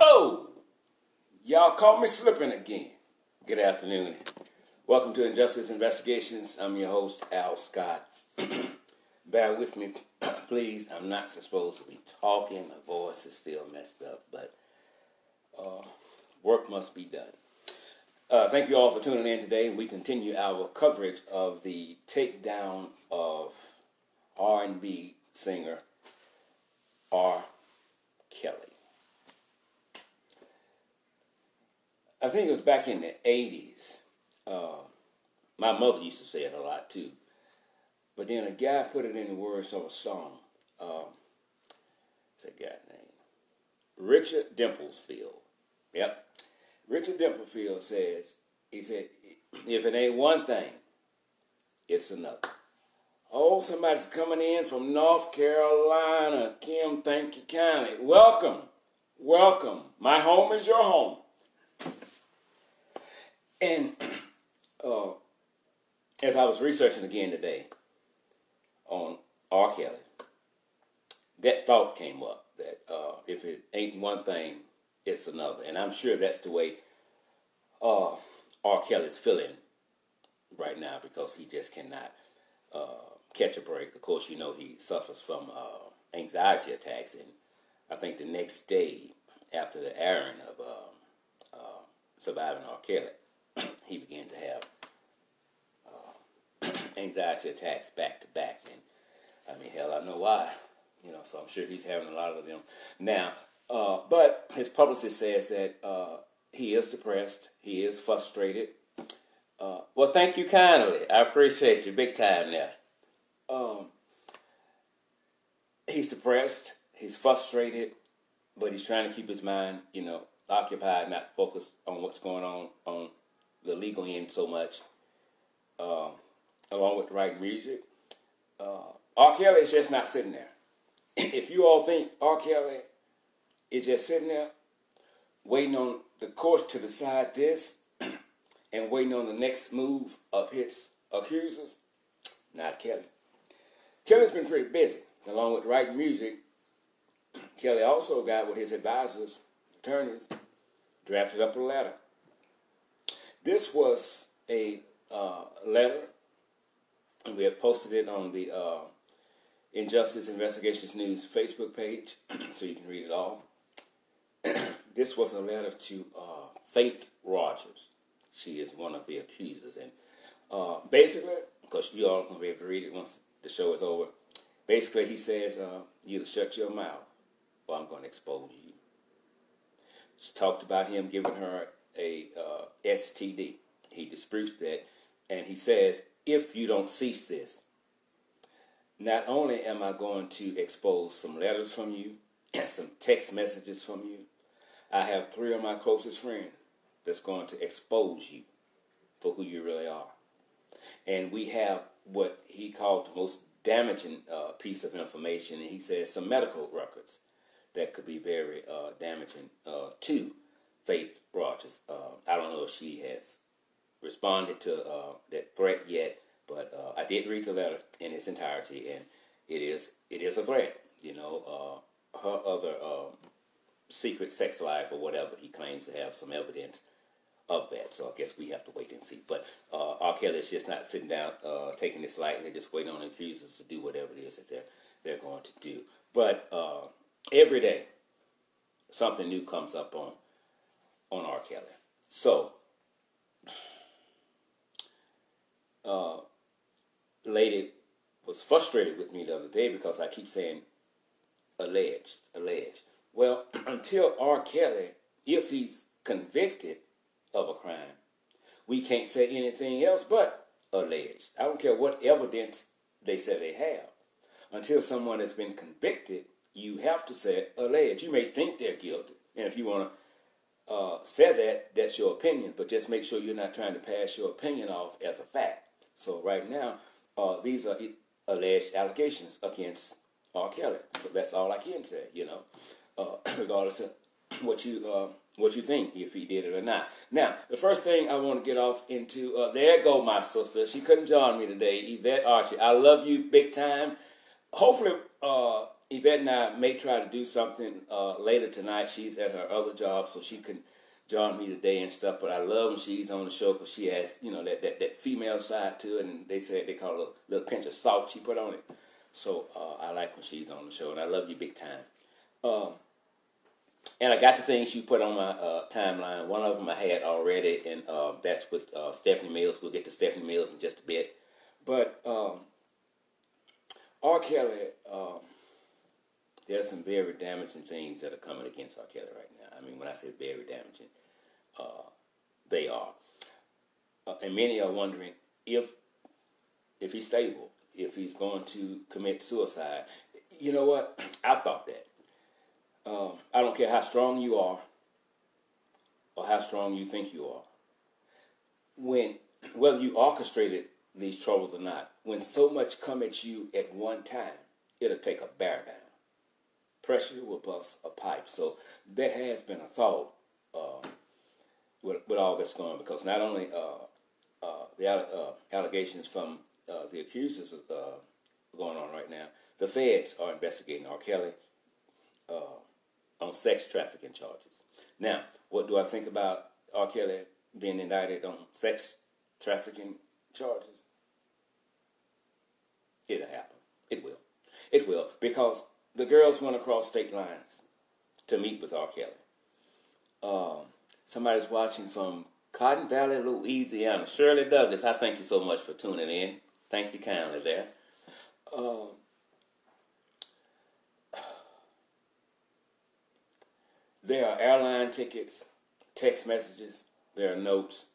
Oh, y'all caught me slipping again. Good afternoon. Welcome to Injustice Investigations. I'm your host, Al Scott. Bear with me, please. I'm not supposed to be talking. My voice is still messed up, but work must be done. Thank you all for tuning in today. We continue our coverage of the takedown of R&B singer R.Kelly. I think it was back in the 80s. My mother used to say it a lot too. But then a guy put it in the words of a song. What's that guy's name? Richard Dimplesfield. Yep. Richard Dimplesfield says, he said, if it ain't one thing, it's another. Oh, somebody's coming in from North Carolina. Kim, thank you kindly. Welcome. Welcome. My home is your home. And as I was researching again today on R.Kelly, that thought came up that if it ain't one thing, it's another. And I'm sure that's the way R.Kelly's feeling right now because he just cannot catch a break. Of course, you know he suffers from anxiety attacks. And I think the next day after the airing of Surviving R.Kelly, he began to have anxiety attacks back to back. And I mean, hell, I know why. So I'm sure he's having a lot of them now. But his publicist says that he is depressed. He is frustrated. Well, thank you kindly. I appreciate you big time there. He's depressed. He's frustrated. But he's trying to keep his mind, occupied, not focused on what's going on the legal end so much, along with writing music. R. Kelly is just not sitting there. If you all think R. Kelly is just sitting there, waiting on the courts to decide this, and waiting on the next move of his accusers, not Kelly. Kelly's been pretty busy, along with writing music. Kelly also got with his advisors, attorneys, drafted up a letter. This was a letter, and we have posted it on the Injustice Investigations News Facebook page, so you can read it all. This was a letter to Faith Rogers. She is one of the accusers. And basically, because you all are going to be able to read it once the show is over, basically he says, you shut your mouth or I'm going to expose you. She talked about him giving her a STD. He disputes that, and he says, if you don't cease this, not only am I going to expose some letters from you and some text messages from you, I have 3 of my closest friends that's going to expose you for who you really are. And we have what he called the most damaging piece of information, and he says some medical records that could be very damaging to Faith Rogers. I don't know if she has responded to that threat yet, but I did read the letter in its entirety, and it is a threat. Her other secret sex life or whatever, he claims to have some evidence of that. So I guess we have to wait and see. But R. Kelly is just not sitting down, taking this lightly, just waiting on the accusers to do whatever it is that they're going to do. But every day, something new comes up on R. Kelly. So, the lady was frustrated with me the other day because I keep saying alleged. Well, until R. Kelly, if he's convicted of a crime, we can't say anything else but alleged. I don't care what evidence they say they have. Until someone has been convicted, you have to say alleged. You may think they're guilty, and if you want to say that, that's your opinion, but just make sure you're not trying to pass your opinion off as a fact. So right now, these are alleged allegations against R. Kelly. So that's all I can say, regardless of what you think, if he did it or not. Now, the first thing I want to get off into, there go my sister. She couldn't join me today, Yvette Archie. I love you big time. Hopefully, Yvette and I may try to do something later tonight. She's at her other job, so she can join me today and stuff. But I love when she's on the show because she has, that female side to it, and they call it a little pinch of salt she put on it. So I like when she's on the show, and I love you big time. And I got the things you put on my timeline. One of them I had already, and that's with Stephanie Mills. We'll get to Stephanie Mills in just a bit. But R. Kelly, there's some very damaging things that are coming against R. Kelly right now. I mean, when I say very damaging, they are. And many are wondering if he's stable, if he's going to commit suicide. You know what? I've thought that. I don't care how strong you are or how strong you think you are. Whether you orchestrated these troubles or not, when so much come at you at one time, it'll take a bear down. Pressure will bust a pipe. So that has been a thought with all that's going on, because not only the allegations from the accusers going on right now, the feds are investigating R. Kelly on sex trafficking charges. Now, what do I think about R. Kelly being indicted on sex trafficking charges? It'll happen. It will. It will, because the girls went across state lines to meet with R. Kelly. Somebody's watching from Cotton Valley, Louisiana. Shirley Douglas, I thank you so much for tuning in. Thank you kindly there. There are airline tickets, text messages, there are notes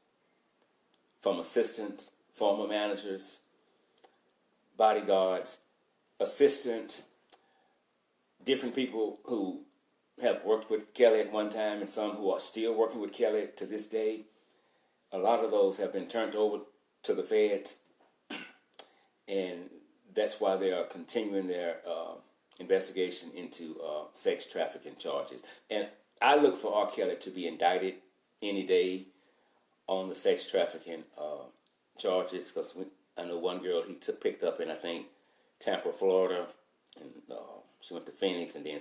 from assistants, former managers, bodyguards, assistants, different people who have worked with Kelly at one time and some who are still working with Kelly to this day. A lot of those have been turned over to the feds, and that's why they are continuing their investigation into sex trafficking charges. And I look for R. Kelly to be indicted any day on the sex trafficking charges, because I know one girl he picked up in, I think, Tampa, Florida, and she went to Phoenix, and then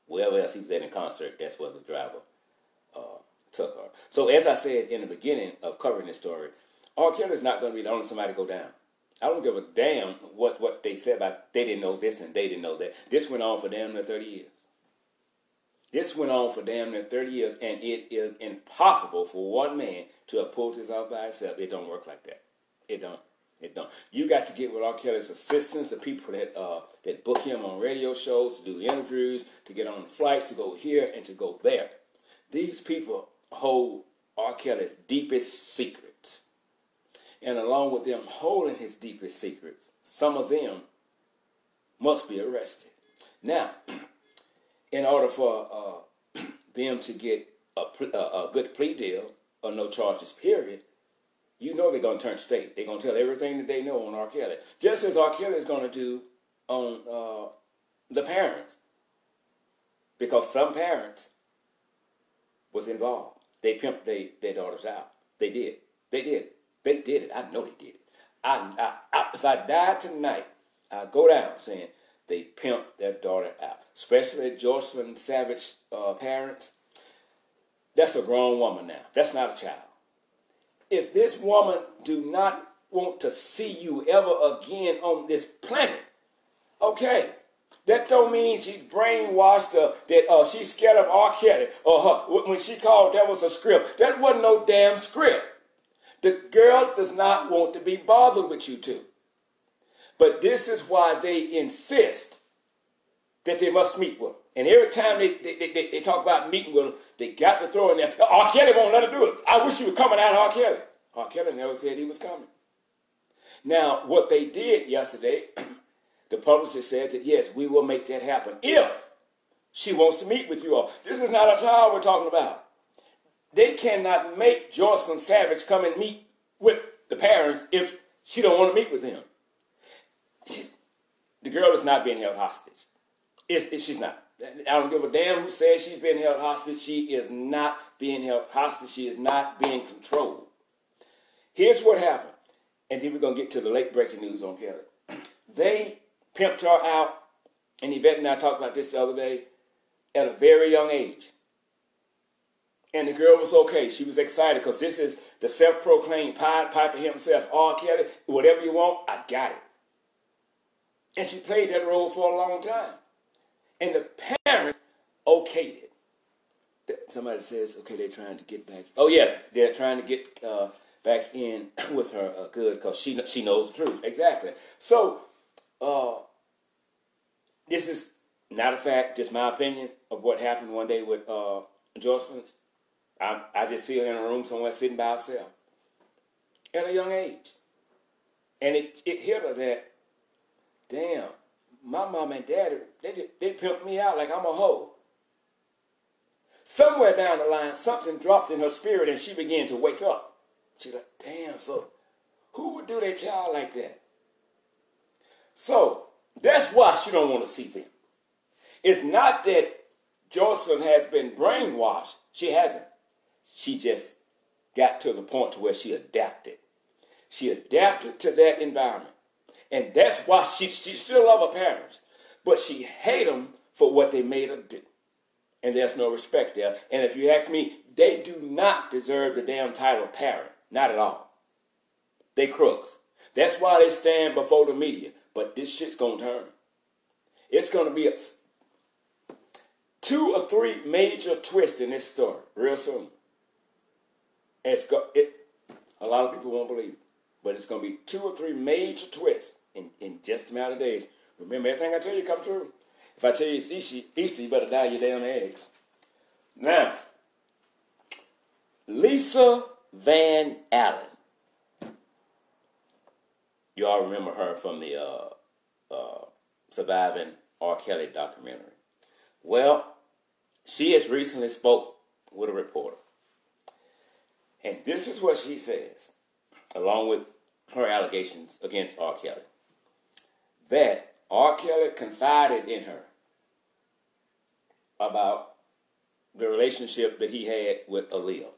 wherever else he was at in concert, that's where the driver took her. So as I said in the beginning of covering this story, R. Kelly's not going to be the only somebody to go down. I don't give a damn what they said about they didn't know this and they didn't know that. This went on for damn near 30 years. This went on for damn near 30 years, and it is impossible for one man to have pulled this off by himself. It don't work like that. It don't. It don't. You got to get with R. Kelly's assistants, the people that book him on radio shows, to do interviews, to get on flights, to go here and to go there. These people hold R. Kelly's deepest secrets. And along with them holding his deepest secrets, some of them must be arrested. Now, in order for them to get a good plea deal or no charges, period, you know they're going to turn state. They're going to tell everything that they know on R. Kelly. Just as R. Kelly is going to do on the parents. Because some parents was involved. They pimped their daughters out. They did. They did. They did it. I know they did it. If I died tonight, I'd go down saying they pimped their daughter out. Especially Jocelyn Savage parents. That's a grown woman now. That's not a child. If this woman do not want to see you ever again on this planet, okay, that don't mean she's brainwashed that she's scared of R. Kelly or when she called that was a script. That wasn't no damn script. The girl does not want to be bothered with you two. But this is why they insist that they must meet with her. And every time they talk about meeting with her, they got to throw in there, R. Kelly won't let her do it. I wish he was coming out of R. Kelly. R. Kelly never said he was coming. Now, what they did yesterday, the publicist said that, yes, we will make that happen if she wants to meet with you all. This is not a child we're talking about. They cannot make Jocelyn Savage come and meet with the parents if she don't want to meet with them. The girl is not being held hostage. She's not. I don't give a damn who says she's being held hostage. She is not being held hostage. She is not being controlled. Here's what happened. And then we're going to get to the late breaking news on Kelly. They pimped her out and Yvette and I talked about this the other day, at a very young age. And the girl was okay. She was excited because this is the self-proclaimed Pied Piper himself, R.Kelly. Whatever you want, I got it. And she played that role for a long time. And the parents okayed it. Somebody says, okay, they're trying to get back. Oh, yeah, they're trying to get back in with her good because she knows the truth. Exactly. So, this is not a fact, just my opinion of what happened one day with Jocelyn. I just see her in a room somewhere sitting by herself at a young age. And it hit her that, damn, my mom and dad, they pimped me out like I'm a hoe. Somewhere down the line, something dropped in her spirit and she began to wake up. She's like, damn, so who would do their child like that? So that's why she don't want to see them. It's not that Jocelyn has been brainwashed. She hasn't. She just got to the point to where she adapted. She adapted to that environment. And that's why she still love her parents. But she hate them for what they made her do. And there's no respect there. And if you ask me, they do not deserve the damn title parent. Not at all. They crooks. That's why they stand before the media. But this shit's going to turn. It's going to be 2 or 3 major twists in this story real soon. And a lot of people won't believe it. But it's going to be 2 or 3 major twists in just a matter of days. Remember, everything I tell you come true. If I tell you it's Easter, you better dye your damn eggs. Now, Lisa Van Allen. You all remember her from the Surviving R.Kelly documentary. Well, she has recently spoke with a reporter. And this is what she says, along with her allegations against R. Kelly. That R. Kelly confided in her about the relationship that he had with Aaliyah.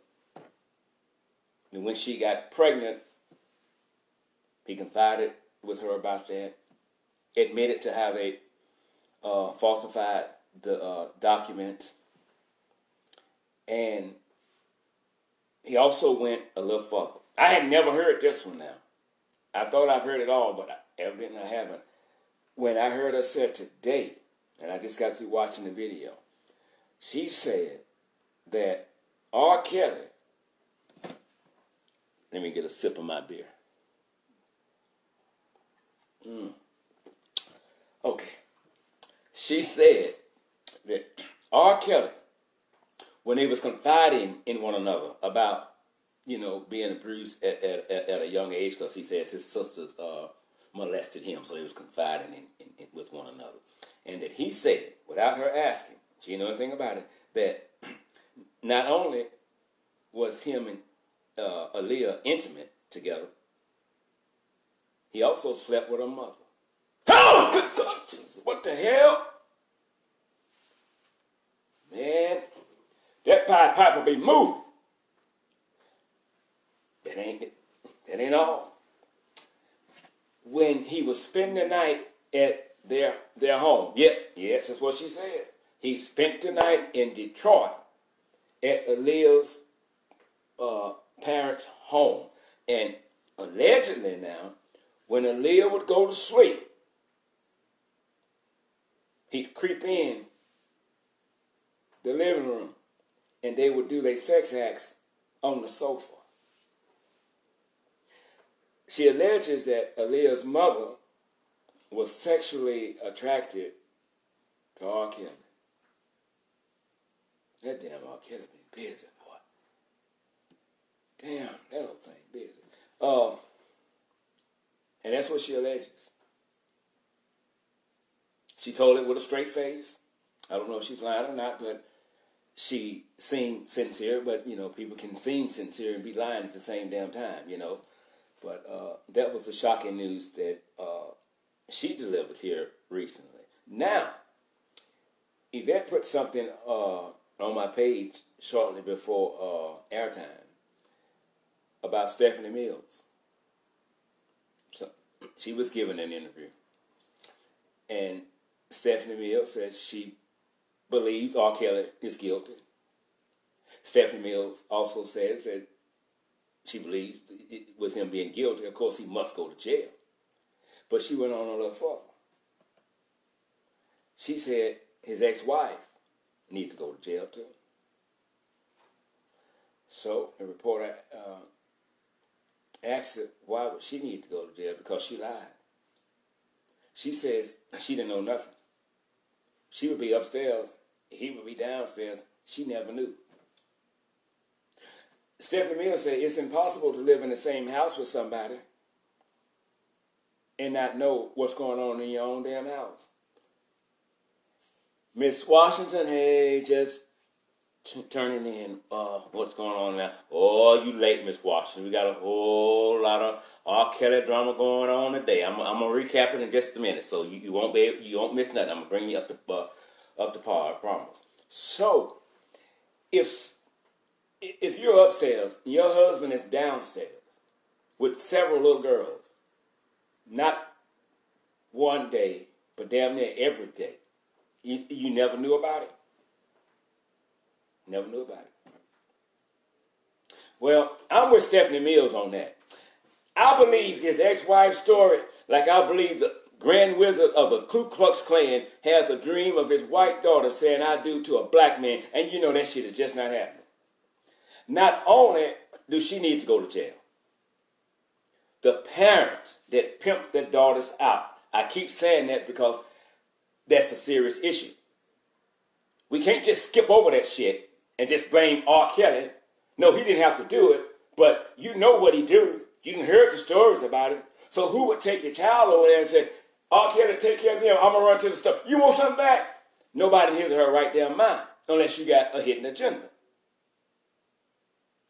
And when she got pregnant, he confided with her about that, admitted to have falsified the documents, and he also went a little further. I had never heard this one now. I thought I've heard it all, but evidently I haven't. When I heard her say today, and I just got through watching the video, she said that R. Kelly, let me get a sip of my beer. Okay. She said that R. Kelly, when they was confiding in one another about, being abused at a young age, because he says his sisters molested him, so they was confiding in with one another. And that he said, without her asking, she didn't know anything about it, that not only was him and Aaliyah intimate together, he also slept with her mother. Oh, good God, Jesus, what the hell? Man, that Pied Piper be moving. That ain't all. When he was spending the night at their home, yes, that's what she said. He spent the night in Detroit at Aaliyah's parents' home. And allegedly now, when Aaliyah would go to sleep, he'd creep in the living room and they would do their sex acts on the sofa. She alleges that Aaliyah's mother was sexually attracted to R. Kelly. That damn R. Kelly been busy, boy. Damn, that old thing busy. And that's what she alleges. She told it with a straight face. I don't know if she's lying or not, but she seemed sincere. But, people can seem sincere and be lying at the same damn time, But that was the shocking news that she delivered here recently. Now, Yvette put something on my page shortly before airtime about Stephanie Mills. So she was giving an interview. And Stephanie Mills says she believes R. Kelly is guilty. Stephanie Mills also says that she believes with him being guilty, of course, he must go to jail. But she went on a little further. She said his ex-wife needs to go to jail too. So the reporter asked her why would she need to go to jail, because she lied. She says she didn't know nothing. She would be upstairs, he would be downstairs. She never knew. Stephanie Mills said it's impossible to live in the same house with somebody and not know what's going on in your own damn house. Miss Washington, hey, just turning in what's going on now. Oh, you late, Miss Washington. We got a whole lot of R. Kelly drama going on today. I'm gonna recap it in just a minute, so you won't miss nothing. I'm gonna bring you up to par, I promise. So, if you're upstairs and your husband is downstairs with several little girls, not one day, but damn near every day, you never knew about it? Never knew about it. Well, I'm with Stephanie Mills on that. I believe his ex-wife's story, like I believe the Grand Wizard of the Ku Klux Klan has a dream of his white daughter saying I do to a black man, and you know that shit is just not happening. Not only do she need to go to jail, the parents that pimped their daughters out, I keep saying that because that's a serious issue. We can't just skip over that shit and just blame R. Kelly. No, he didn't have to do it, but you know what he do. You done heard the stories about it. So who would take your child over there and say, R. Kelly, take care of them, I'm going to run to the store. You want something back? Nobody in his or her right damn mind, unless you got a hidden agenda.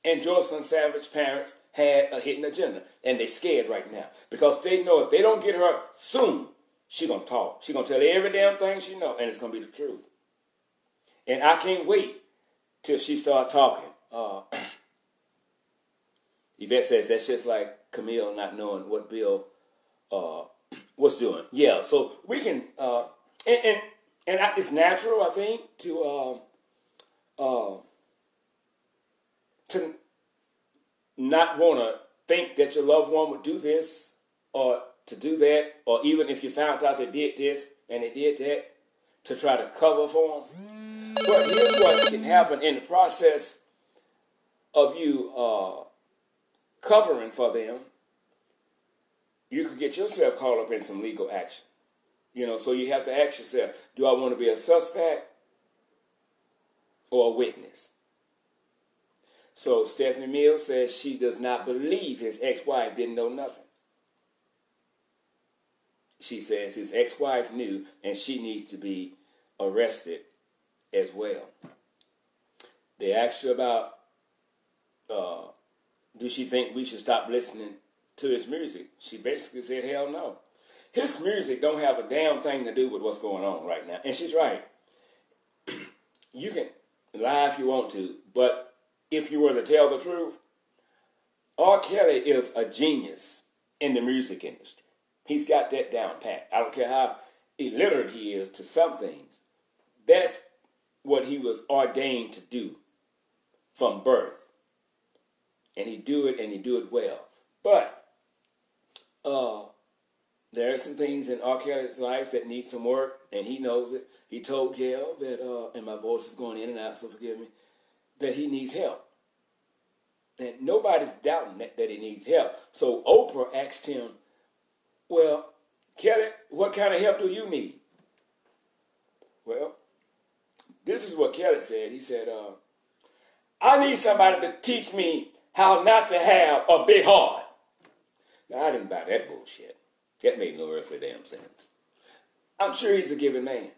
And Jocelyn Savage's parents had a hidden agenda, and they scared right now because they know if they don't get her soon, she going to talk. She going to tell every damn thing she know, and it's going to be the truth. And I can't wait till she start talking. Yvette says that's just like Camille not knowing what Bill was doing. Yeah, so we can, it's natural, I think, to not want to think that your loved one would do this or to do that, or even if you found out they did this and they did that, to try to cover for them. But here's what can happen in the process of you covering for them. You could get yourself caught up in some legal action. You know, so you have to ask yourself, do I want to be a suspect or a witness? So Stephanie Mills says she does not believe his ex-wife didn't know nothing. She says his ex-wife knew and she needs to be arrested as well. They asked her about, do she think we should stop listening to his music? She basically said, hell no. His music don't have a damn thing to do with what's going on right now. And she's right. You can lie if you want to, but if you were to tell the truth, R. Kelly is a genius in the music industry. He's got that down pat. I don't care how illiterate he is to some things. That's what he was ordained to do from birth. And he do it well. But there are some things in R. Kelly's life that need some work, and he knows it. He told Gail that, and my voice is going in and out, so forgive me, that he needs help. And nobody's doubting that he needs help. So Oprah asked him, well, Kelly, what kind of help do you need? Well, this is what Kelly said. He said, I need somebody to teach me how not to have a big heart. Now, I didn't buy that bullshit. That made no earthly damn sense. I'm sure he's a giving man.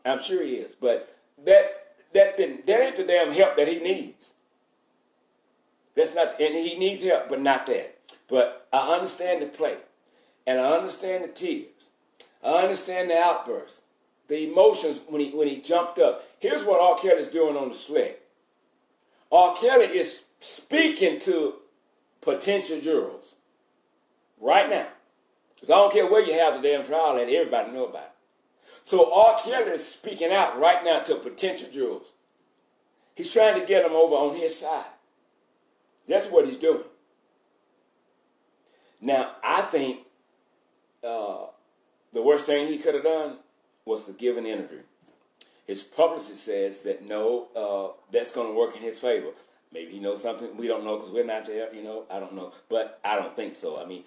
I'm sure he is. But that ain't the damn help that he needs. That's not, and he needs help, but not that. But I understand the play. And I understand the tears. I understand the outbursts. The emotions when he jumped up. Here's what R. Kelly's doing on the slick. R. Kelly is speaking to potential jurors right now. Because I don't care where you have the damn trial at, everybody know about it. So R.Kelly is speaking out right now to potential jurors. He's trying to get them over on his side. That's what he's doing. Now, I think the worst thing he could have done was to give an interview. His publicist says that no, that's going to work in his favor. Maybe he knows something we don't know because we're not there. I don't know, but I don't think so. I mean,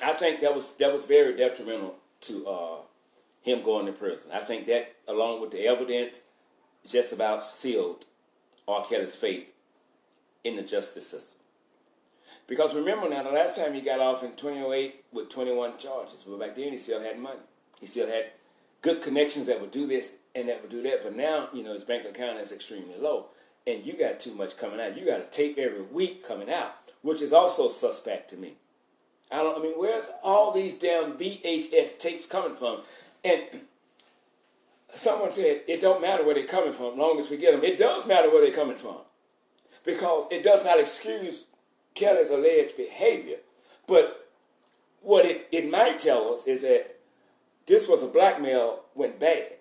I think that was very detrimental to him going to prison. I think that, along with the evidence, just about sealed R. Kelly's fate in the justice system. Because remember now, the last time he got off in 2008 with 21 charges. Well, back then he still had money. He still had good connections that would do this and that would do that. But now, his bank account is extremely low. And you got too much coming out. You got a tape every week coming out, which is also suspect to me. Where's all these damn VHS tapes coming from? And someone said, it don't matter where they're coming from, as long as we get them. It does matter where they're coming from. Because it does not excuse Kelly's alleged behavior. But what it might tell us is that this was a blackmail went bad.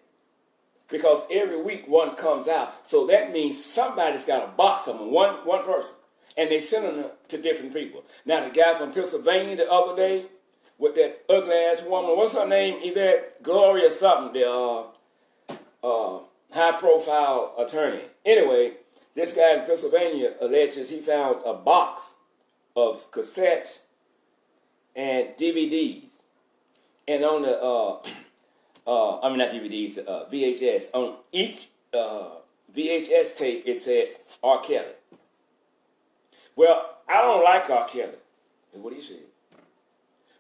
Because every week one comes out. So that means somebody's got a box of them, one person. And they send them to different people. Now, the guy from Pennsylvania the other day with that ugly-ass woman, what's her name? Yvette Gloria something, the high-profile attorney. Anyway, this guy in Pennsylvania alleges he found a box of cassettes and DVDs. And on the, not DVDs, VHS. On each VHS tape, it said R. Kelly. Well, I don't like R. Kelly. What do you say?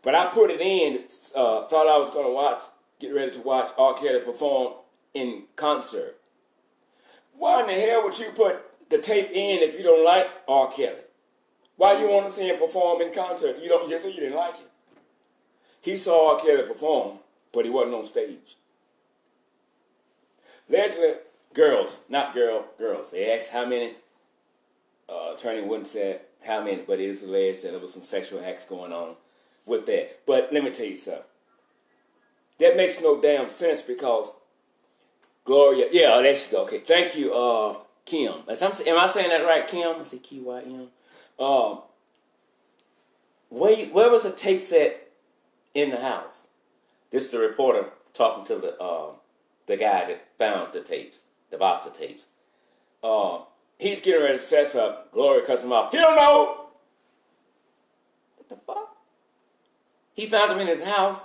But I put it in, thought I was going to get ready to watch R. Kelly perform in concert. Why in the hell would you put the tape in if you don't like R. Kelly? Why you want to see him perform in concert? You just say you didn't like it. He saw R. Kelly perform, but he wasn't on stage. Allegedly, girls. They asked how many. Attorney wouldn't say how many, but it is alleged that there was some sexual acts going on with that. But let me tell you something. That makes no damn sense because Gloria, there you go. Okay, thank you, Kim. Am I saying that right, Kim? I say K-Y-M. Where was the tape set in the house? This is the reporter talking to the guy that found the tapes, the box of tapes. He's getting ready to set up. Gloria cuts him off. He don't know. What the fuck? He found him in his house,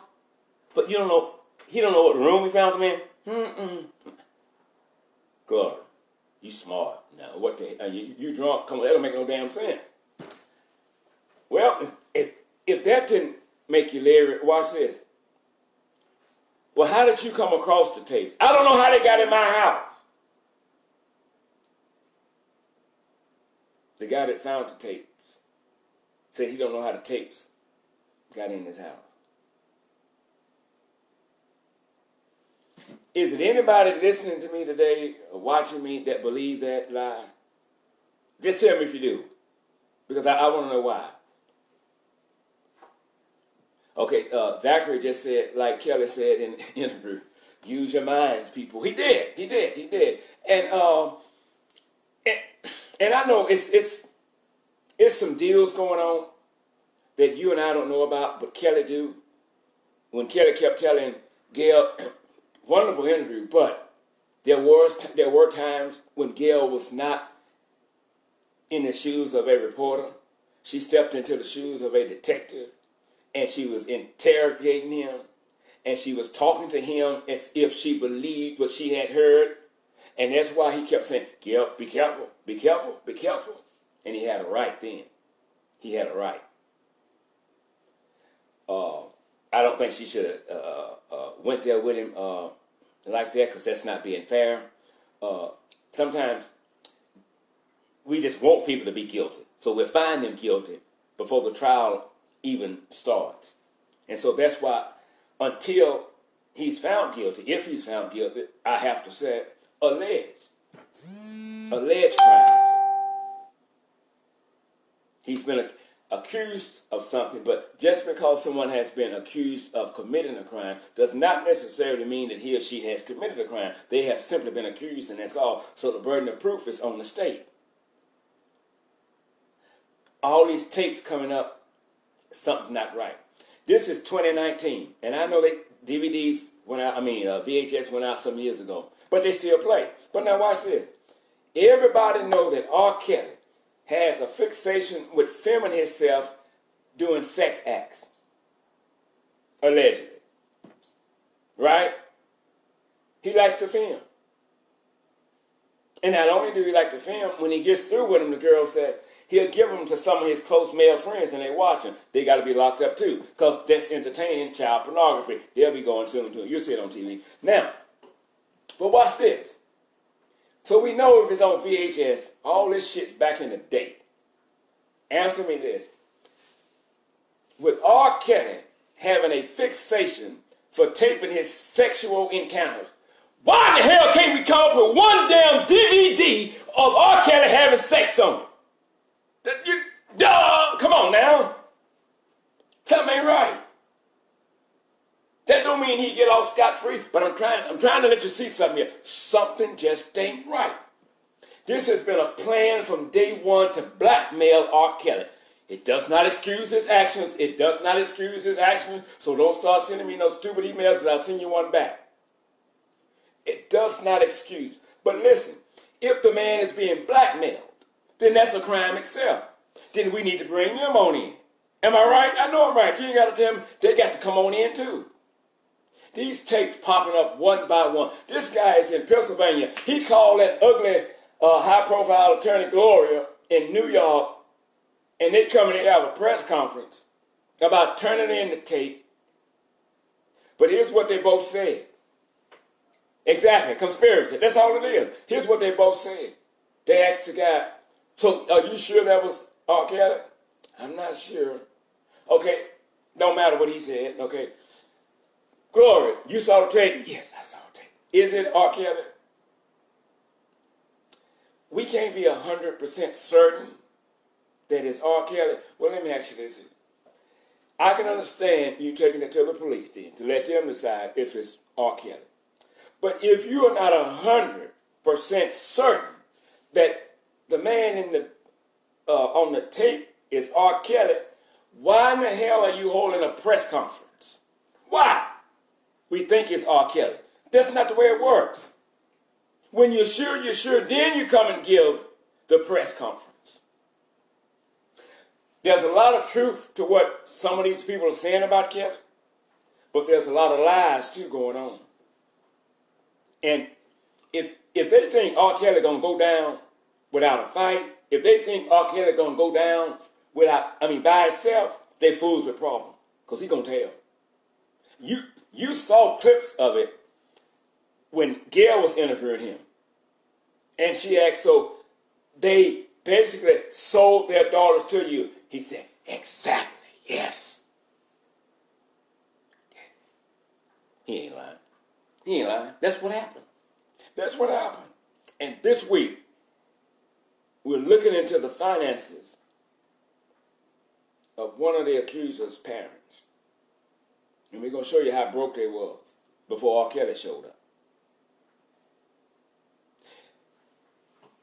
but you don't know. He don't know what room he found him in. Gloria, you smart. Now, what the? You drunk? Come on, that don't make no damn sense. Well, if that didn't make you leery, watch this. Well, how did you come across the tapes? I don't know how they got in my house. The guy that found the tapes said he don't know how the tapes got in his house. Is it anybody listening to me today or watching me that believe that lie? Just tell me if you do. Because I want to know why. Okay, Zachary just said, like Kelly said in the interview, use your minds, people. He did. And I know it's some deals going on that you and I don't know about, but Kelly do. When Kelly kept telling Gail, wonderful interview, but there were times when Gail was not in the shoes of a reporter. She stepped into the shoes of a detective, and she was interrogating him, and she was talking to him as if she believed what she had heard. And that's why he kept saying, Gail, be careful, be careful, be careful. And he had a right then. He had a right. I don't think she should have went there with him like that, because that's not being fair. Sometimes we just want people to be guilty. So we'll find them guilty before the trial even starts. And so that's why until he's found guilty, if he's found guilty, I have to say, alleged crimes. He's been accused of something, but just because someone has been accused of committing a crime does not necessarily mean that he or she has committed a crime. They have simply been accused, and that's all. So the burden of proof is on the state. All these tapes coming up, something's not right. This is 2019, and I know that DVDs went out, VHS went out some years ago, but they still play. But now watch this. Everybody know that R.Kelly has a fixation with filming himself doing sex acts. Allegedly. Right? He likes to film. And not only do he like to film, when he gets through with him, the girl said he'll give them to some of his close male friends and they watch him. They got to be locked up too, because that's entertaining child pornography. They'll be going soon to it. You'll see it on TV. Now, but watch this. So we know if it's on VHS, all this shit's back in the day. Answer me this. With R. Kelly having a fixation for taping his sexual encounters, why in the hell can't we come up with one damn DVD of R. Kelly having sex on it? Come on now. Something ain't right. That don't mean he get off scot-free, but I'm trying to let you see something here. Something just ain't right. This has been a plan from day one to blackmail R. Kelly. It does not excuse his actions. It does not excuse his actions. So don't start sending me no stupid emails, because I'll send you one back. It does not excuse. But listen, if the man is being blackmailed, then that's a crime itself. Then we need to bring them on in. Am I right? I know I'm right. You ain't got to tell them. They got to come on in too. These tapes popping up one by one. This guy is in Pennsylvania. He called that ugly, high-profile attorney Gloria in New York, and they come and they have a press conference about turning in the tape. But here's what they both said. Exactly, conspiracy. That's all it is. Here's what they both said. They asked the guy, so are you sure that was R. Kelly? I'm not sure. Okay, don't matter what he said, okay. Gloria, you saw the tape? Yes, I saw the tape. Is it R. Kelly? We can't be 100% certain that it's R. Kelly. Well, let me ask you this. I can understand you taking it to the police then, to let them decide if it's R. Kelly. But if you are not 100% certain that the man in the on the tape is R. Kelly, why in the hell are you holding a press conference? Why? We think it's R. Kelly. That's not the way it works. When you're sure, then you come and give the press conference. There's a lot of truth to what some of these people are saying about Kelly, but there's a lot of lies too going on. And if they think R. Kelly gonna go down without a fight, if they think R. Kelly gonna go down by himself, they fools with problems, because he gonna tell. You saw clips of it when Gail was interviewing him. And she asked, so they basically sold their daughters to you. He said, exactly, yes. He ain't lying. He ain't lying. That's what happened. That's what happened. And this week, we're looking into the finances of one of the accuser's parents. And we're going to show you how broke they was before R. Kelly showed up.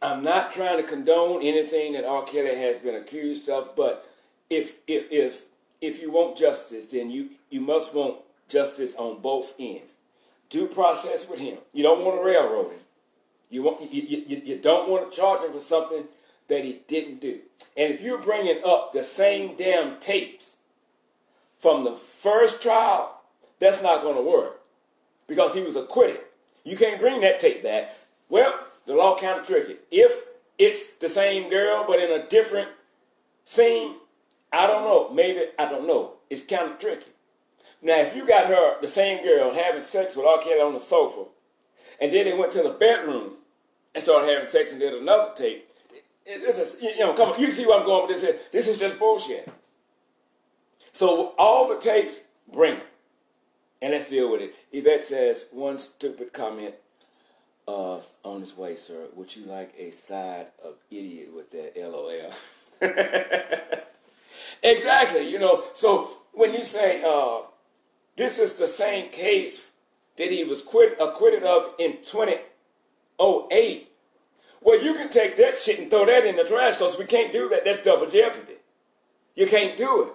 I'm not trying to condone anything that R. Kelly has been accused of, but if you want justice, then you must want justice on both ends. Due process with him. You don't want to railroad him. You don't want to charge him for something that he didn't do. And if you're bringing up the same damn tapes from the first trial, that's not going to work, because he was acquitted. You can't bring that tape back. Well, the law kind of tricky. If it's the same girl but in a different scene, I don't know. Maybe, I don't know. It's kind of tricky. Now, if you got her, the same girl, having sex with R. Kelly on the sofa, and then they went to the bedroom and started having sex and did another tape, come on, you can see where I'm going with this here. This is just bullshit. So all the tapes, bring them. And let's deal with it. Yvette says, one stupid comment on his way, sir. Would you like a side of idiot with that LOL? Exactly, So when you say this is the same case that he was acquitted of in 2008, well, you can take that shit and throw that in the trash because we can't do that. That's double jeopardy. You can't do it.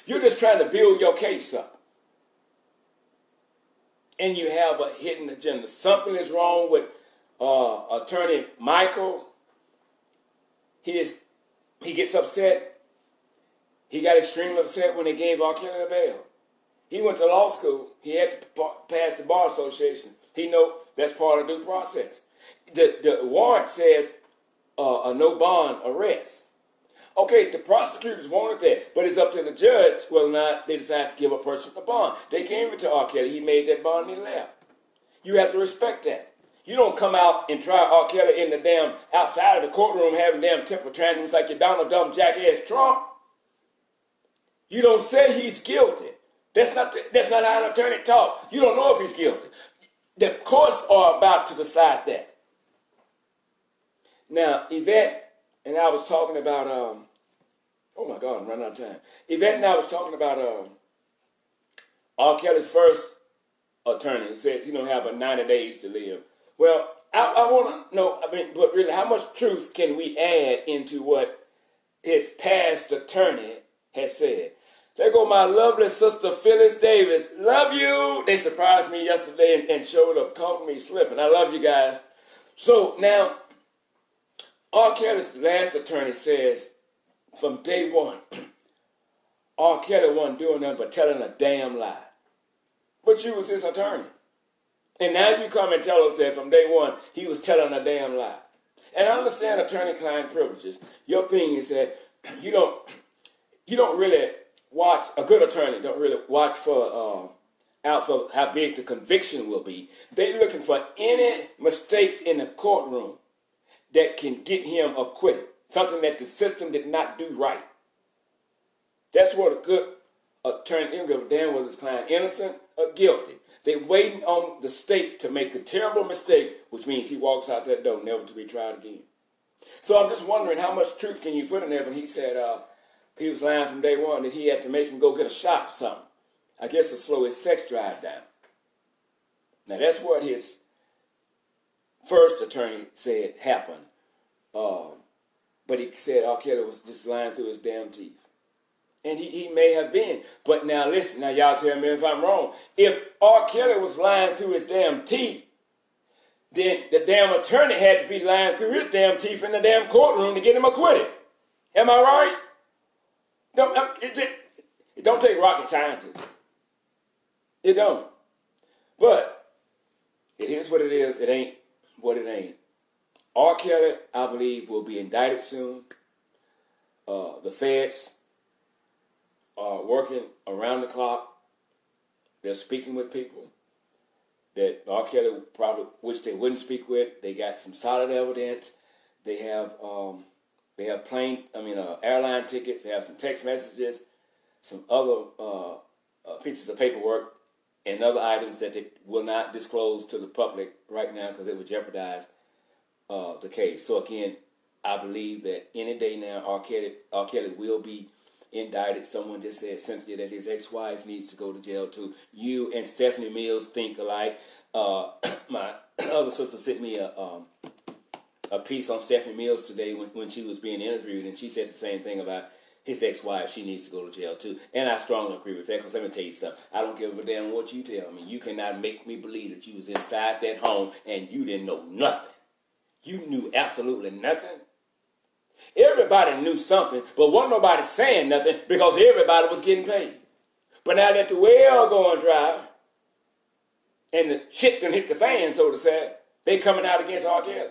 You're just trying to build your case up. And you have a hidden agenda. Something is wrong with Attorney Michael. He gets upset. He got extremely upset when they gave R.Kelly a bail. He went to law school. He had to pass the Bar Association. He know that's part of due process. The warrant says a no bond arrest. Okay, the prosecutors wanted that, but it's up to the judge whether or not they decide to give a person a bond. They gave it to R.Kelly. He made that bond and he left. You have to respect that. You don't come out and try R.Kelly in the damn outside of the courtroom having damn temper tantrums like your Donald Dumb jackass Trump. You don't say he's guilty. That's not how an attorney talks. You don't know if he's guilty. The courts are about to decide that. Now, Yvette and I was talking about, oh my God, I'm running out of time. Yvette and I was talking about R. Kelly's first attorney who says he don't have but 90 days to live. Well, I want to know, but really, how much truth can we add into what his past attorney has said? There go my lovely sister Phyllis Davis. Love you. They surprised me yesterday and showed up, caught me slipping. I love you guys. So now, R. Kelly's last attorney says, from day one, R. Kelly wasn't doing nothing but telling a damn lie. But you was his attorney. And now you come and tell us that from day one, he was telling a damn lie. And I understand attorney-client privileges. Your thing is that you don't really watch, a good attorney don't really watch for out for how big the conviction will be. They're looking for any mistakes in the courtroom that can get him acquitted. Something that the system did not do right. That's what a good attorney, don't give a damn whether his client innocent or guilty. They're waiting on the state to make a terrible mistake, which means he walks out that door never to be tried again. So I'm just wondering how much truth can you put in there when he said he was lying from day one that he had to make him go get a shot or something. I guess to slow his sex drive down. Now that's what his first attorney said happened. But he said R. Kelly was just lying through his damn teeth. And he may have been. But now listen, now y'all tell me if I'm wrong. If R. Kelly was lying through his damn teeth, then the damn attorney had to be lying through his damn teeth in the damn courtroom to get him acquitted. Am I right? It don't take rocket scientists. It don't. But it is what it is. It ain't what it ain't. R. Kelly, I believe, will be indicted soon. The feds are working around the clock. They're speaking with people that R. Kelly probably wish they wouldn't speak with. They got some solid evidence. They have airline tickets. They have some text messages, some other pieces of paperwork, and other items that they will not disclose to the public right now because it would jeopardize the case. So again, I believe that any day now, R. Kelly will be indicted. Someone just said, Cynthia, that his ex-wife needs to go to jail too. You and Stephanie Mills think alike. My other sister sent me a piece on Stephanie Mills today when she was being interviewed, and she said the same thing about his ex-wife. She needs to go to jail too. And I strongly agree with that, because let me tell you something. I don't give a damn what you tell me. You cannot make me believe that you was inside that home and you didn't know nothing. You knew absolutely nothing. Everybody knew something, but wasn't nobody saying nothing because everybody was getting paid. But now that the well going dry and the shit done hit the fan, so to say, they coming out against R. Kelly.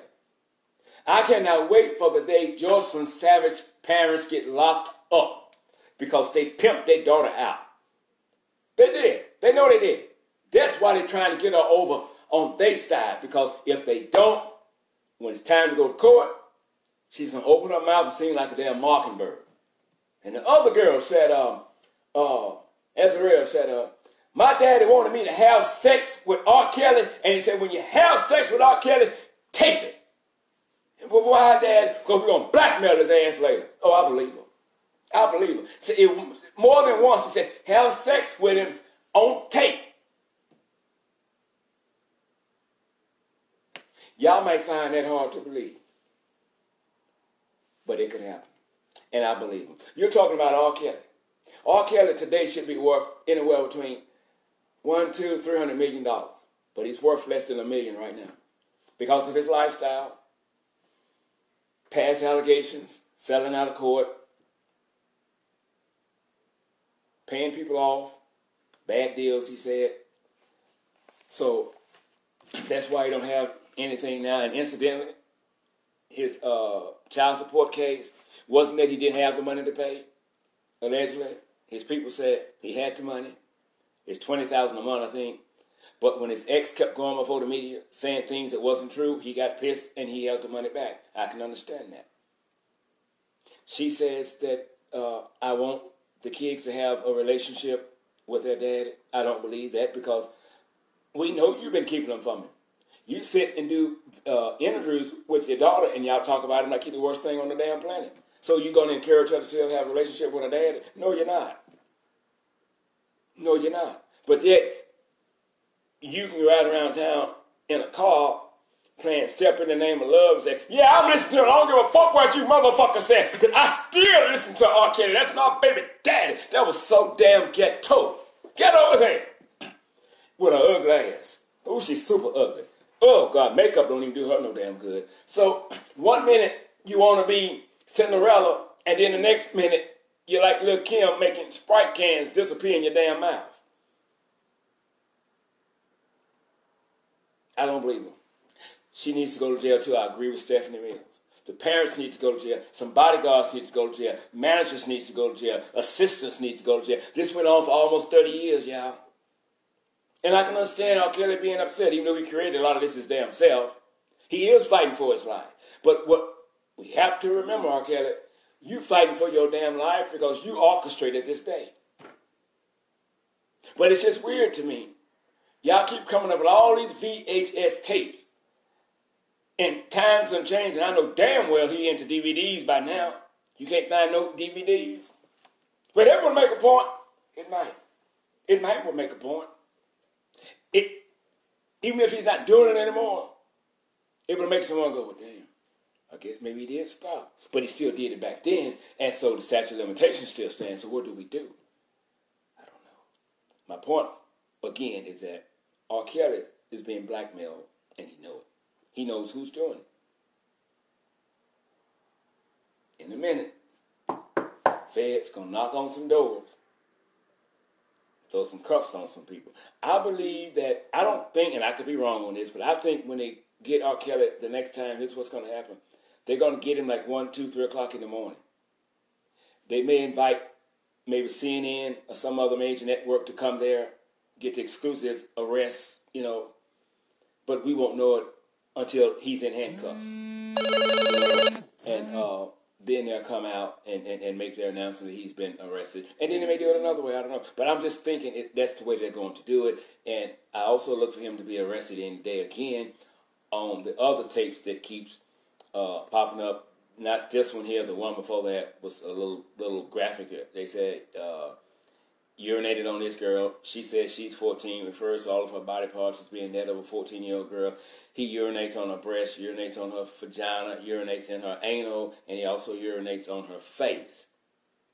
I cannot wait for the day Jocelyn Savage parents get locked up because they pimped their daughter out. They did. They know they did. That's why they're trying to get her over on their side, because if they don't, when it's time to go to court, she's going to open her mouth and sing like a damn mockingbird. And the other girl said, Azrael said, my daddy wanted me to have sex with R. Kelly, and he said, when you have sex with R. Kelly, tape it. But why, Dad? Because we're going to blackmail his ass later. Oh, I believe him. I believe him. So more than once he said, have sex with him on tape. Y'all might find that hard to believe. But it could happen. And I believe him. You're talking about R.Kelly. R.Kelly today should be worth anywhere between $100-300 million. But he's worth less than $1 million right now. Because of his lifestyle, past allegations, selling out of court, paying people off, bad deals, he said. So that's why he don't have anything now. And incidentally, his child support case wasn't that he didn't have the money to pay. Allegedly, his people said he had the money. It's $20,000 a month, I think. But when his ex kept going before the media, saying things that wasn't true, he got pissed and he held the money back. I can understand that. She says that I want the kids to have a relationship with their dad. I don't believe that because we know you've been keeping them from him. You sit and do interviews with your daughter and y'all talk about him like he's the worst thing on the damn planet. So you're going to encourage her to still have a relationship with her dad? No, you're not. No, you're not. But yet, you can ride around town in a car playing Step in the Name of Love and say, yeah, I'm listening to it. I don't give a fuck what you motherfuckers say because I still listen to R. Kelly. That's my baby daddy. That was so damn ghetto. Ghetto as hell. With her ugly ass. Oh, she's super ugly. Oh, God, makeup don't even do her no damn good. So, 1 minute you want to be Cinderella, and then the next minute you're like Lil' Kim making Sprite cans disappear in your damn mouth. I don't believe her. She needs to go to jail too. I agree with Stephanie Mills. The parents need to go to jail. Some bodyguards need to go to jail. Managers need to go to jail. Assistants need to go to jail. This went on for almost 30 years, y'all. And I can understand R. Kelly being upset, even though he created a lot of this his damn self. He is fighting for his life. But what we have to remember, R. Kelly, you fighting for your damn life because you orchestrated this day. But it's just weird to me. Y'all keep coming up with all these VHS tapes. And times have changed, and I know damn well he into DVDs by now. You can't find no DVDs. But that would make a point. It might. It might make a point. Even if he's not doing it anymore, it would make someone go, well, damn, I guess maybe he did stop. But he still did it back then, and so the statute of limitations still stands. So what do we do? I don't know. My point, again, is that R. Kelly is being blackmailed, and he knows it. He knows who's doing it. In a minute, Fed's going to knock on some doors, throw some cuffs on some people. I believe that, I don't think, and I could be wrong on this, but I think when they get R. Kelly the next time, here's what's going to happen. They're going to get him like 1, 2, 3 o'clock in the morning. They may invite maybe CNN or some other major network to come there, get the exclusive arrests, you know, but we won't know it until he's in handcuffs. And then they'll come out and make their announcement that he's been arrested. And then they may do it another way, I don't know. But I'm just thinking that's the way they're going to do it. And I also look for him to be arrested any day again on the other tapes that keeps popping up. Not this one here, the one before that was a little graphic. They said, urinated on this girl. She says she's 14, refers to all of her body parts as being that of a 14-year-old girl. He urinates on her breast, urinates on her vagina, urinates in her anal, and he also urinates on her face.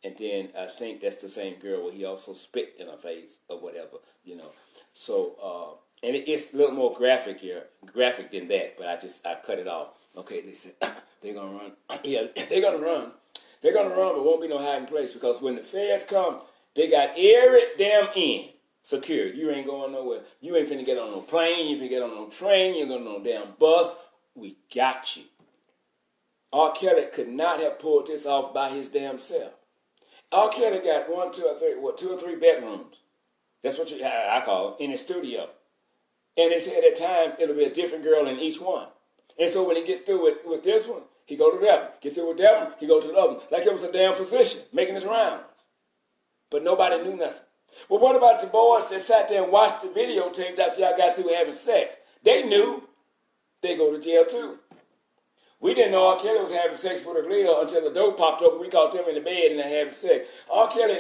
And then I think that's the same girl where he also spit in her face or whatever, you know. So, and it's a little more graphic than that, but I cut it off. Okay, they said they're going to run. Yeah, they're going to run. They're going to run, but won't be no hiding place because when the feds come, they got every damn end secured. You ain't going nowhere. You ain't finna get on no plane. You ain't finna get on no train. You ain't going on no damn bus. We got you. R. Kelly could not have pulled this off by his damn self. R. Kelly got 2 or 3 bedrooms. That's what I call it, in his studio. And they said at times it'll be a different girl in each one. And so when he get through with this one, he go to that one. Get through with that one, he go to the other one. Like it was a damn physician making his rounds. But nobody knew nothing. Well, what about the boys that sat there and watched the videotapes after y'all got through having sex? They knew. They go to jail too. We didn't know R. Kelly was having sex with Aaliyah until the door popped open. We caught him in the bed and they're having sex. R. Kelly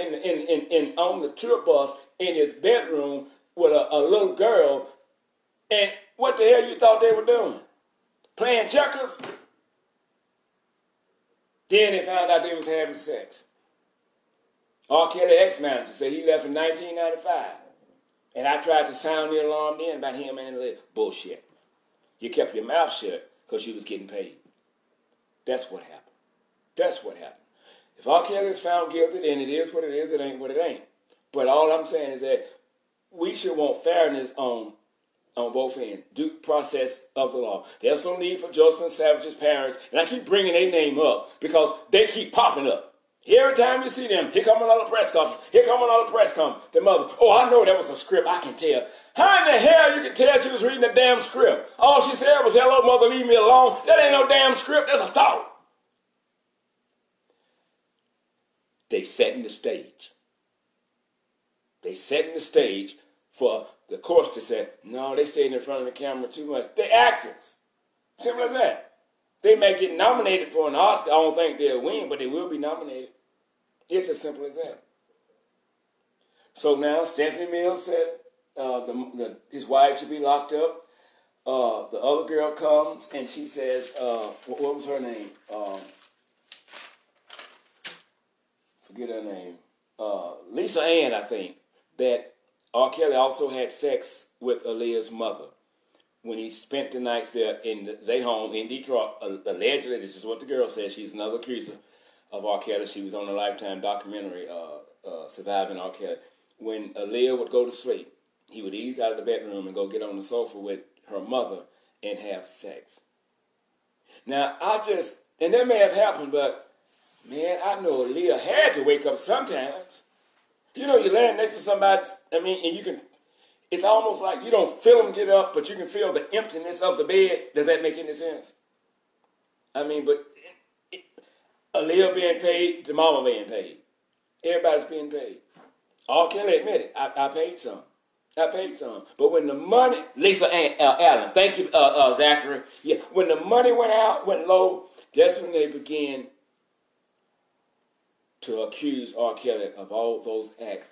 on the tour bus in his bedroom with a little girl. And what the hell you thought they were doing? Playing checkers? Then they found out they was having sex. R. Kelly ex-manager said he left in 1995. And I tried to sound the alarm then about him and Aaliyah. Bullshit. You kept your mouth shut because you was getting paid. That's what happened. That's what happened. If R. Kelly is found guilty, then it is what it is. It ain't what it ain't. But all I'm saying is that we should want fairness on both ends. Due process of the law. There's no need for Jocelyn Savage's parents. And I keep bringing their name up because they keep popping up. Every time you see them, here come another press conference. Here come another press conference. The mother, oh, I know that was a script. I can tell. How in the hell you can tell she was reading a damn script? All she said was, hello, mother, leave me alone. That ain't no damn script. That's a thought. They setting the stage. They setting the stage for the courts to say, no, they stayed in front of the camera too much. They actors. Simple as that. They may get nominated for an Oscar. I don't think they'll win, but they will be nominated. It's as simple as that. So now Stephanie Mills said his wife should be locked up. The other girl comes and she says, what was her name? Forget her name. Lisa Ann, I think, that R. Kelly also had sex with Aaliyah's mother when he spent the nights there in their home in Detroit. Allegedly, this is what the girl says. She's another accuser of R. Kelly. She was on a Lifetime documentary, Surviving R. Kelly. When Aaliyah would go to sleep, he would ease out of the bedroom and go get on the sofa with her mother and have sex. Now, and that may have happened, but, man, I know Aaliyah had to wake up sometimes. You know, you're laying next to somebody, and you can, it's almost like you don't feel them get up, but you can feel the emptiness of the bed. Does that make any sense? But Aaliyah being paid, the mama being paid. Everybody's being paid. R. Kelly admitted, I paid some. I paid some. But when the money, Lisa Allen, thank you, Zachary. Yeah, when the money went low, that's when they began to accuse R. Kelly of all those acts.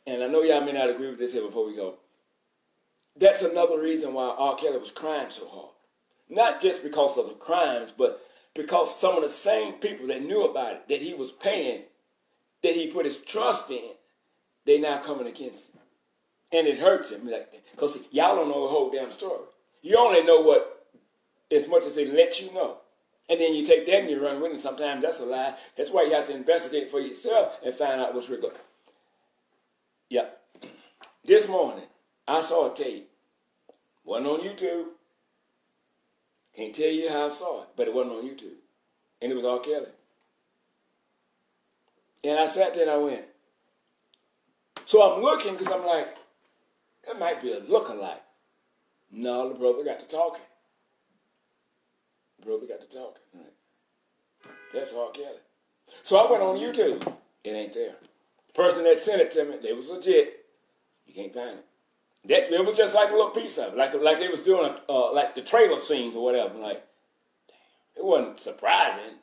And I know y'all may not agree with this here before we go. That's another reason why R. Kelly was crying so hard. Not just because of the crimes, but because some of the same people that knew about it, that he was paying, that he put his trust in, they now coming against him. And it hurts him. Because y'all don't know the whole damn story. You only know what, as much as they let you know. And then you take that and you run with it. Sometimes that's a lie. That's why you have to investigate for yourself and find out what's real. Yeah. This morning, I saw a tape. Wasn't on YouTube. Can't tell you how I saw it, but it wasn't on YouTube. And it was R. Kelly. And I sat there and I went. So I'm looking because I'm like, that might be a lookalike. No, the brother got to talking. The brother got to talking. Right. That's R. Kelly. So I went on YouTube. It ain't there. The person that sent it to me, they was legit. You can't find it. It was just like a little piece of it, like they was doing like the trailer scenes or whatever. I'm like, damn, it wasn't surprising,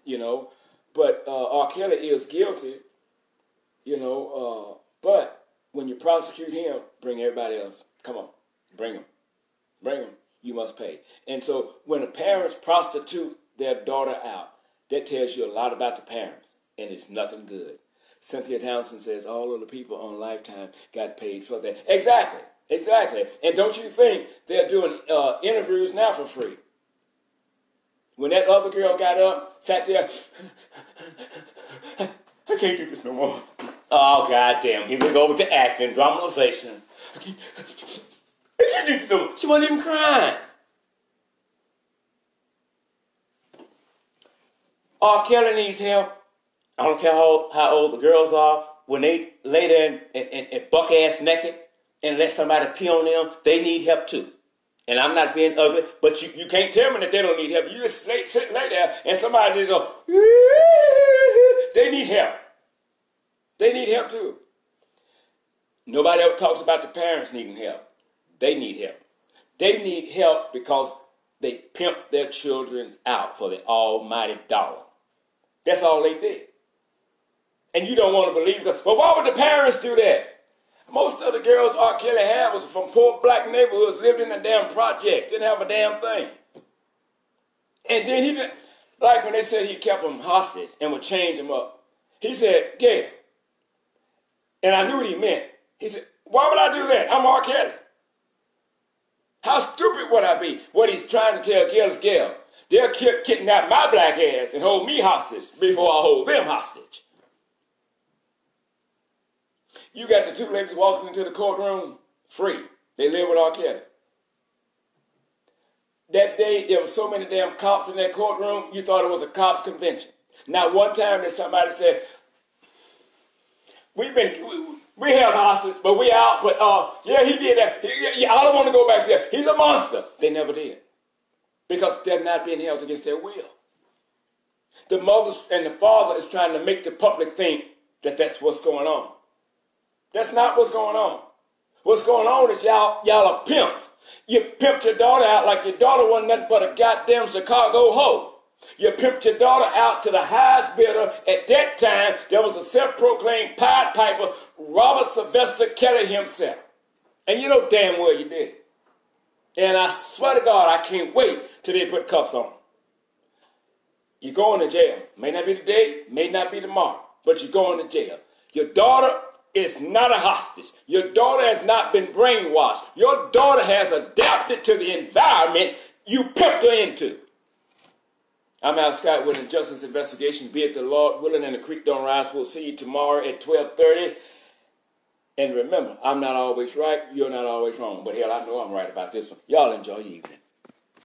But R. Kelly is guilty, But when you prosecute him, bring everybody else. Come on, bring them. You must pay. And so when the parents prostitute their daughter out, that tells you a lot about the parents, and it's nothing good. Cynthia Townsend says all of the people on Lifetime got paid for that. Exactly. And don't you think they're doing interviews now for free? When that other girl got up, sat there, I can't do this no more. Oh, goddamn. Here we go with the acting, dramatization. I can't do this no more. She wasn't even crying. R. Kelly needs help. I don't care how old the girls are. When they lay there and buck-ass naked and let somebody pee on them, they need help too. And I'm not being ugly, but you can't tell me that they don't need help. You just sit lay there and somebody just go, they need help. They need help too. Nobody ever talks about the parents needing help. They need help. They need help because They pimp their children out for the almighty dollar. That's all they did. And you don't want to believe it. Well, why would the parents do that? Most of the girls R.Kelly had was from poor black neighborhoods, lived in a damn project, didn't have a damn thing. And then he didn't, like when they said he kept them hostage and would change them up. He said, Gail. And I knew what he meant. He said, why would I do that? I'm R.Kelly. How stupid would I be? What he's trying to tell Gail is, Gail, they'll kidnap my black ass and hold me hostage before I hold them hostage. You got the two ladies walking into the courtroom free. They live with R.Kelly. That day, there were so many damn cops in that courtroom, you thought it was a cops convention. Not one time that somebody said, we held hostage, but we out, but yeah, he did that. I don't want to go back there. He's a monster. They never did. Because they're not being held against their will. The mother and the father is trying to make the public think that that's what's going on. That's not what's going on. What's going on is y'all are pimps. You pimped your daughter out like your daughter wasn't nothing but a goddamn Chicago hoe. You pimped your daughter out to the highest bidder. At that time, there was a self-proclaimed Pied Piper, Robert Sylvester Kelly himself. And you know damn well you did. And I swear to God, I can't wait till they put cuffs on. You're going to jail. May not be today, may not be tomorrow, but you're going to jail. Your daughter is not a hostage. Your daughter has not been brainwashed. Your daughter has adapted to the environment you pimped her into. I'm Al Scott with Injustice Investigation. Be it the Lord willing and the creek don't rise. We'll see you tomorrow at 12:30. And remember, I'm not always right. You're not always wrong. But hell, I know I'm right about this one. Y'all enjoy your evening.